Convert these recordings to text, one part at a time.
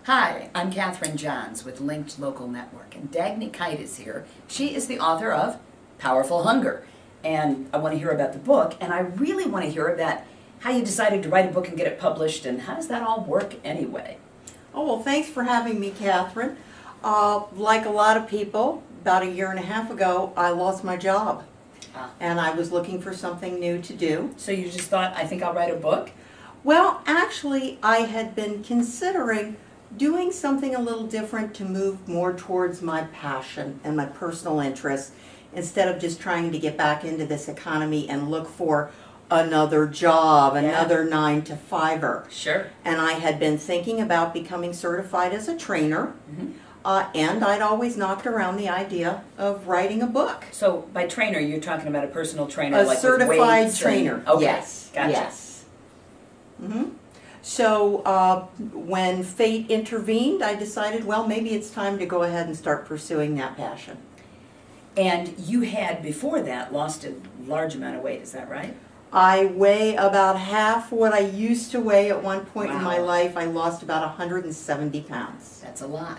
Hi, I'm Catherine Johns with Linked Local Network, and Dagny Kite is here. She is the author of Powerful Hunger, and I want to hear about the book, and I really want to hear about how you decided to write a book and get it published, and how does that all work anyway? Oh, well, thanks for having me, Catherine. Like a lot of people, about a year and a half ago, I lost my job, and I was looking for something new to do. So you just thought, I think I'll write a book? Well, actually, I had been considering doing something a little different to move more towards my passion and my personal interests instead of just trying to get back into this economy and look for another job, another 9-to-5-er. Sure. And I had been thinking about becoming certified as a trainer, and I'd always knocked around the idea of writing a book. So by trainer, you're talking about a personal trainer, A like certified with weights trainer. Okay. Yes. Gotcha. Yes. So when fate intervened, I decided, well, maybe it's time to go ahead and start pursuing that passion. And you had, before that, lost a large amount of weight, is that right? I weigh about half what I used to weigh at one point in my Wow. life. I lost about 170 pounds. That's a lot.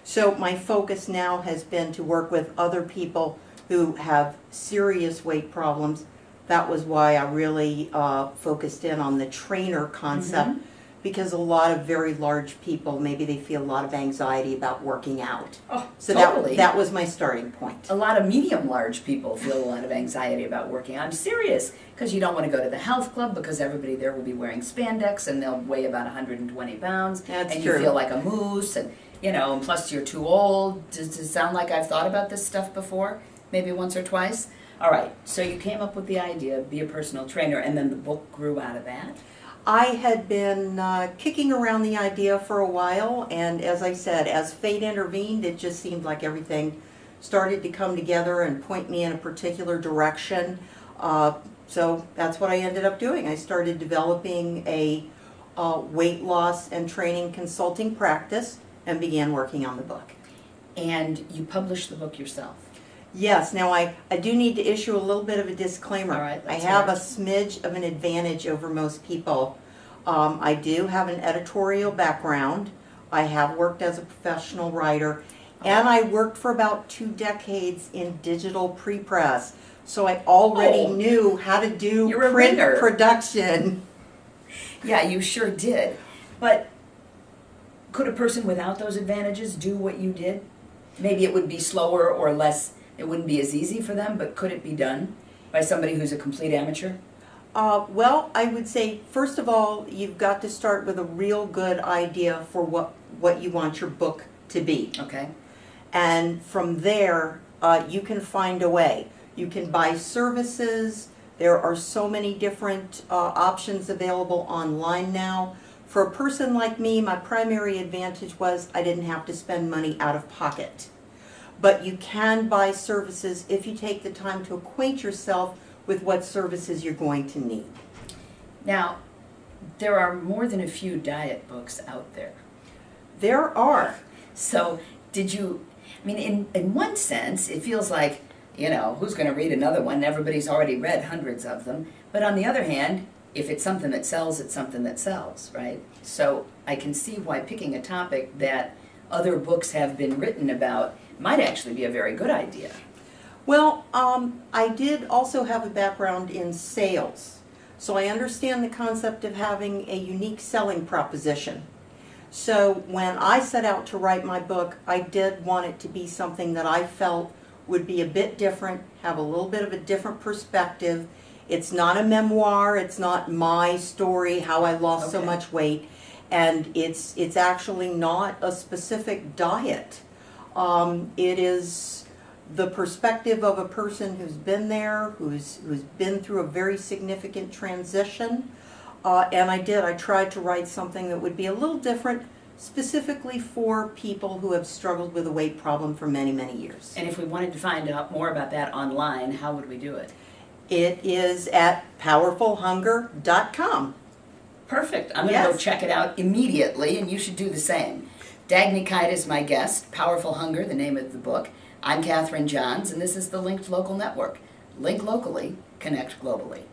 So my focus now has been to work with other people who have serious weight problems. That was why I really focused in on the trainer concept, because a lot of very large people, maybe they feel a lot of anxiety about working out. Oh, So totally. that was my starting point. A lot of medium-large people feel a lot of anxiety about working. I'm serious, because you don't want to go to the health club because everybody there will be wearing spandex and they'll weigh about 120 pounds. That's and true. You feel like a moose, and and plus you're too old. Does it sound like I've thought about this stuff before? Maybe once or twice? All right, so you came up with the idea, be a personal trainer, and then the book grew out of that? I had been kicking around the idea for a while, and as I said, as fate intervened, it just seemed like everything started to come together and point me in a particular direction. So that's what I ended up doing. I started developing a weight loss and training consulting practice and began working on the book. And you published the book yourself? Yes. Now I do need to issue a little bit of a disclaimer. All right, I let's have hear a it. smidge of an advantage over most people. I do have an editorial background. I have worked as a professional writer, and I worked for about 2 decades in digital pre-press. So I already knew how to do You're a print ringer. production. Yeah, you sure did. But could a person without those advantages do what you did? Maybe it would be slower or less, it wouldn't be as easy for them, but could it be done by somebody who's a complete amateur? Well, I would say, first of all, you've got to start with a real good idea for what you want your book to be. Okay. And from there, you can find a way. You can buy services. There are so many different options available online now. For a person like me, my primary advantage was I didn't have to spend money out of pocket. But you can buy services if you take the time to acquaint yourself with what services you're going to need. Now, there are more than a few diet books out there. There are. So, did you, I mean, in one sense, it feels like, who's going to read another one? Everybody's already read hundreds of them. But on the other hand, if it's something that sells, it's something that sells, right? So I can see why picking a topic that other books have been written about might actually be a very good idea. Well, I did also have a background in sales, so I understand the concept of having a unique selling proposition. So when I set out to write my book, I did want it to be something that I felt would be a bit different, have a little bit of a different perspective. It's not a memoir, it's not my story, how I lost so much weight, and it's actually not a specific diet. It is the perspective of a person who's been there, who's been through a very significant transition, and I tried to write something that would be a little different, specifically for people who have struggled with a weight problem for many, many years. And if we wanted to find out more about that online, how would we do it? It is at powerfulhunger.com. Perfect. I'm going to go check it out immediately, and you should do the same. Dagny Kite is my guest. Powerful Hunger, the name of the book. I'm Catherine Johns, and this is the Linked Local Network. Link locally, connect globally.